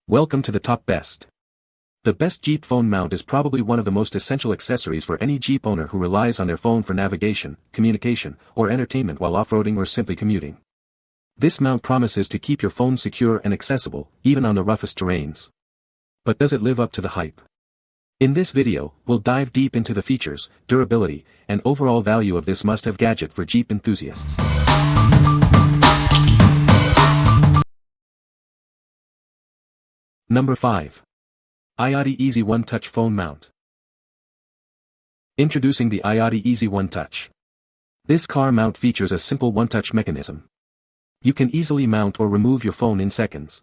Welcome to the top best. The best Jeep phone mount is probably one of the most essential accessories for any Jeep owner who relies on their phone for navigation, communication, or entertainment while off-roading or simply commuting. This mount promises to keep your phone secure and accessible, even on the roughest terrains. But does it live up to the hype? In this video, we'll dive deep into the features, durability, and overall value of this must-have gadget for Jeep enthusiasts. Number 5. iOttie Easy One Touch Phone Mount. Introducing the iOttie Easy One Touch. This car mount features a simple one-touch mechanism. You can easily mount or remove your phone in seconds.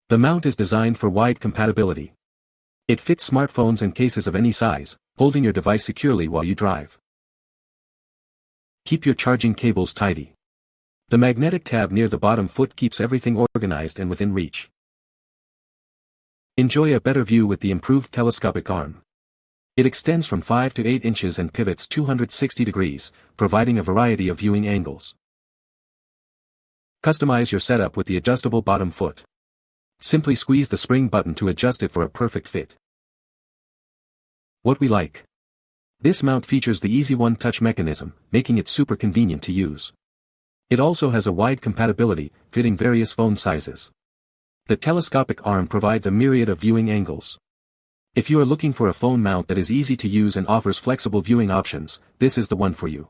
The mount is designed for wide compatibility. It fits smartphones and cases of any size, holding your device securely while you drive. Keep your charging cables tidy. The magnetic tab near the bottom foot keeps everything organized and within reach. Enjoy a better view with the improved telescopic arm. It extends from 5 to 8 inches and pivots 260 degrees, providing a variety of viewing angles. Customize your setup with the adjustable bottom foot. Simply squeeze the spring button to adjust it for a perfect fit. What we like. This mount features the Easy One Touch mechanism, making it super convenient to use. It also has a wide compatibility, fitting various phone sizes. The telescopic arm provides a myriad of viewing angles. If you are looking for a phone mount that is easy to use and offers flexible viewing options, this is the one for you.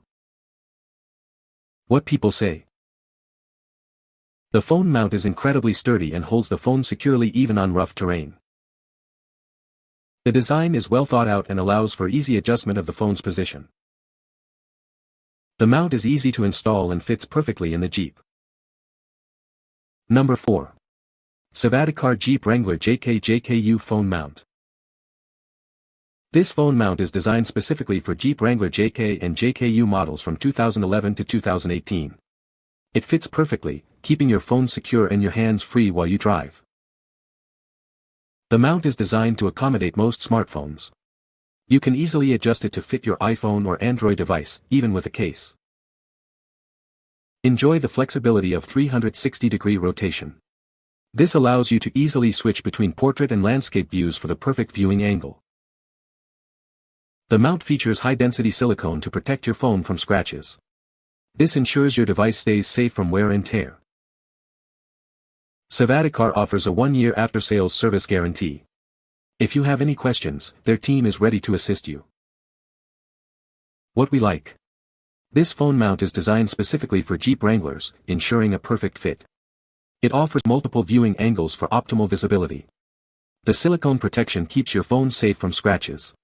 What people say. The phone mount is incredibly sturdy and holds the phone securely even on rough terrain. The design is well thought out and allows for easy adjustment of the phone's position. The mount is easy to install and fits perfectly in the Jeep. Number 4. Savadicar Jeep Wrangler JK/JKU Phone Mount. This phone mount is designed specifically for Jeep Wrangler JK and JKU models from 2011 to 2018. It fits perfectly, keeping your phone secure and your hands free while you drive. The mount is designed to accommodate most smartphones. You can easily adjust it to fit your iPhone or Android device, even with a case. Enjoy the flexibility of 360-degree rotation. This allows you to easily switch between portrait and landscape views for the perfect viewing angle. The mount features high-density silicone to protect your phone from scratches. This ensures your device stays safe from wear and tear. Savadicar offers a 1-year after-sales service guarantee. If you have any questions, their team is ready to assist you. What we like. This phone mount is designed specifically for Jeep Wranglers, ensuring a perfect fit. It offers multiple viewing angles for optimal visibility. The silicone protection keeps your phone safe from scratches.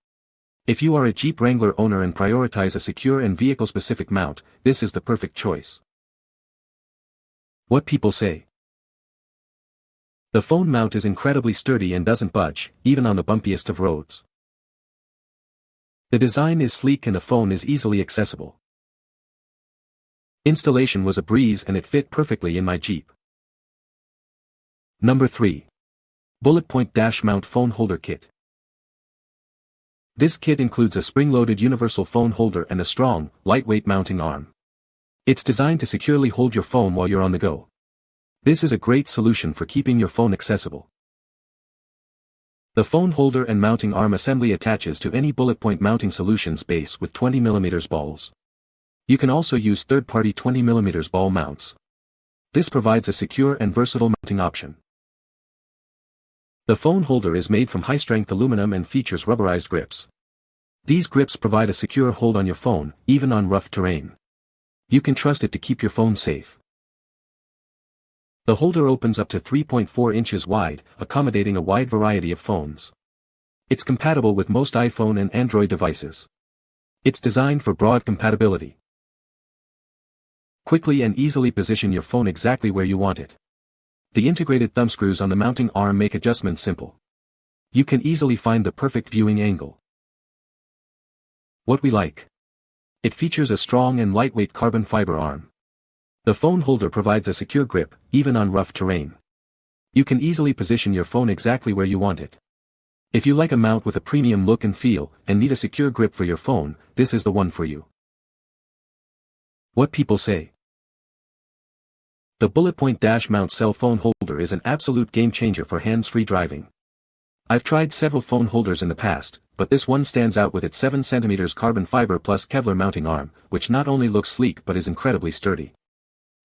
If you are a Jeep Wrangler owner and prioritize a secure and vehicle-specific mount, this is the perfect choice. What people say. The phone mount is incredibly sturdy and doesn't budge, even on the bumpiest of roads. The design is sleek and the phone is easily accessible. Installation was a breeze and it fit perfectly in my Jeep. Number 3. Bulletpoint Dash Mount Phone Holder Kit. This kit includes a spring-loaded universal phone holder and a strong, lightweight mounting arm. It's designed to securely hold your phone while you're on the go. This is a great solution for keeping your phone accessible. The phone holder and mounting arm assembly attaches to any Bulletpoint mounting solutions base with 20mm balls. You can also use third-party 20mm ball mounts. This provides a secure and versatile mounting option. The phone holder is made from high-strength aluminum and features rubberized grips. These grips provide a secure hold on your phone, even on rough terrain. You can trust it to keep your phone safe. The holder opens up to 3.4 inches wide, accommodating a wide variety of phones. It's compatible with most iPhone and Android devices. It's designed for broad compatibility. Quickly and easily position your phone exactly where you want it. The integrated thumbscrews on the mounting arm make adjustments simple. You can easily find the perfect viewing angle. What we like. It features a strong and lightweight carbon fiber arm. The phone holder provides a secure grip, even on rough terrain. You can easily position your phone exactly where you want it. If you like a mount with a premium look and feel, and need a secure grip for your phone, this is the one for you. What people say. The Bulletpoint dash mount cell phone holder is an absolute game changer for hands-free driving. I've tried several phone holders in the past, but this one stands out with its 7 cm carbon fiber plus Kevlar mounting arm, which not only looks sleek but is incredibly sturdy.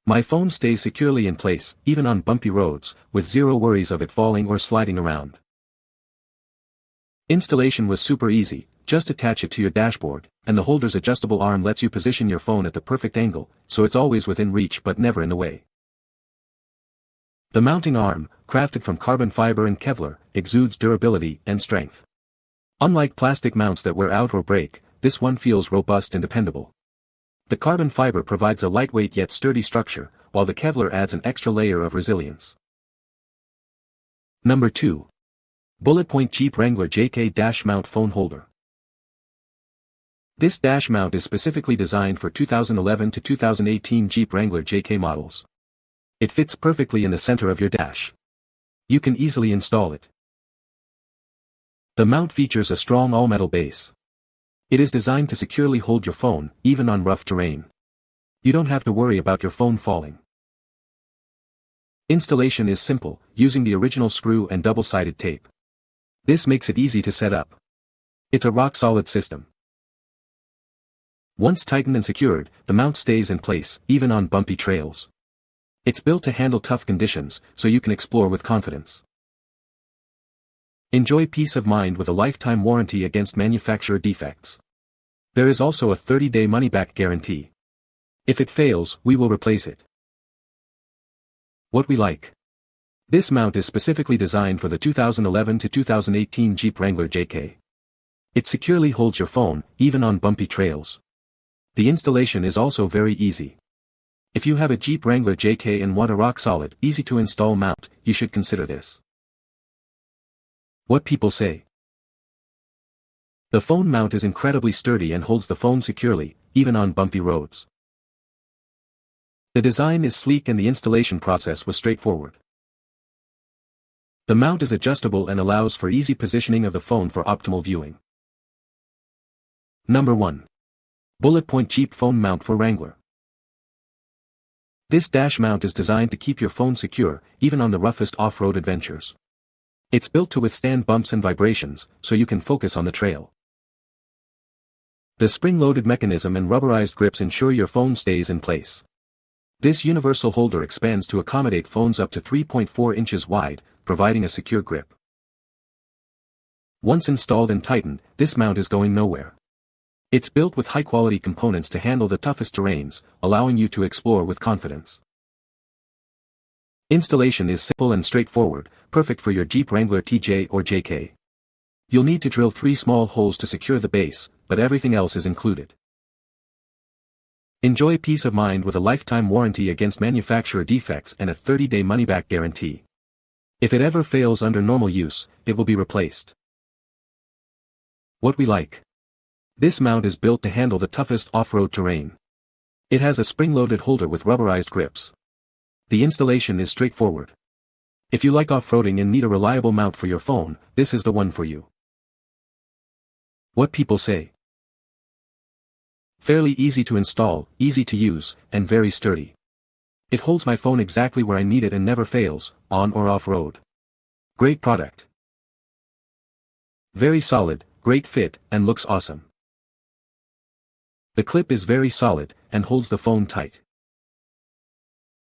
My phone stays securely in place, even on bumpy roads, with zero worries of it falling or sliding around. Installation was super easy, just attach it to your dashboard, and the holder's adjustable arm lets you position your phone at the perfect angle, so it's always within reach but never in the way. The mounting arm, crafted from carbon fiber and Kevlar, exudes durability and strength. Unlike plastic mounts that wear out or break, this one feels robust and dependable. The carbon fiber provides a lightweight yet sturdy structure, while the Kevlar adds an extra layer of resilience. Number 2. Bulletpoint Jeep Wrangler JK Dash Mount Phone Holder. This dash mount is specifically designed for 2011 to 2018 Jeep Wrangler JK models. It fits perfectly in the center of your dash. You can easily install it. The mount features a strong all-metal base. It is designed to securely hold your phone, even on rough terrain. You don't have to worry about your phone falling. Installation is simple, using the original screw and double-sided tape. This makes it easy to set up. It's a rock-solid system. Once tightened and secured, the mount stays in place, even on bumpy trails. It's built to handle tough conditions, so you can explore with confidence. Enjoy peace of mind with a lifetime warranty against manufacturer defects. There is also a 30-day money-back guarantee. If it fails, we will replace it. What we like. This mount is specifically designed for the 2011 to 2018 Jeep Wrangler JK. It securely holds your phone, even on bumpy trails. The installation is also very easy. If you have a Jeep Wrangler JK and want a rock-solid, easy-to-install mount, you should consider this. What people say. The phone mount is incredibly sturdy and holds the phone securely, even on bumpy roads. The design is sleek and the installation process was straightforward. The mount is adjustable and allows for easy positioning of the phone for optimal viewing. Number 1. Bulletpoint Jeep Phone Mount for Wrangler. This dash mount is designed to keep your phone secure, even on the roughest off-road adventures. It's built to withstand bumps and vibrations, so you can focus on the trail. The spring-loaded mechanism and rubberized grips ensure your phone stays in place. This universal holder expands to accommodate phones up to 3.4 inches wide, providing a secure grip. Once installed and tightened, this mount is going nowhere. It's built with high-quality components to handle the toughest terrains, allowing you to explore with confidence. Installation is simple and straightforward, perfect for your Jeep Wrangler TJ or JK. You'll need to drill 3 small holes to secure the base, but everything else is included. Enjoy peace of mind with a lifetime warranty against manufacturer defects and a 30-day money-back guarantee. If it ever fails under normal use, it will be replaced. What we like. This mount is built to handle the toughest off-road terrain. It has a spring-loaded holder with rubberized grips. The installation is straightforward. If you like off-roading and need a reliable mount for your phone, this is the one for you. What people say. Fairly easy to install, easy to use, and very sturdy. It holds my phone exactly where I need it and never fails, on or off-road. Great product. Very solid, great fit, and looks awesome. The clip is very solid, and holds the phone tight.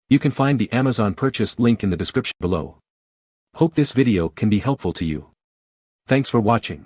You can find the Amazon purchase link in the description below. Hope this video can be helpful to you. Thanks for watching.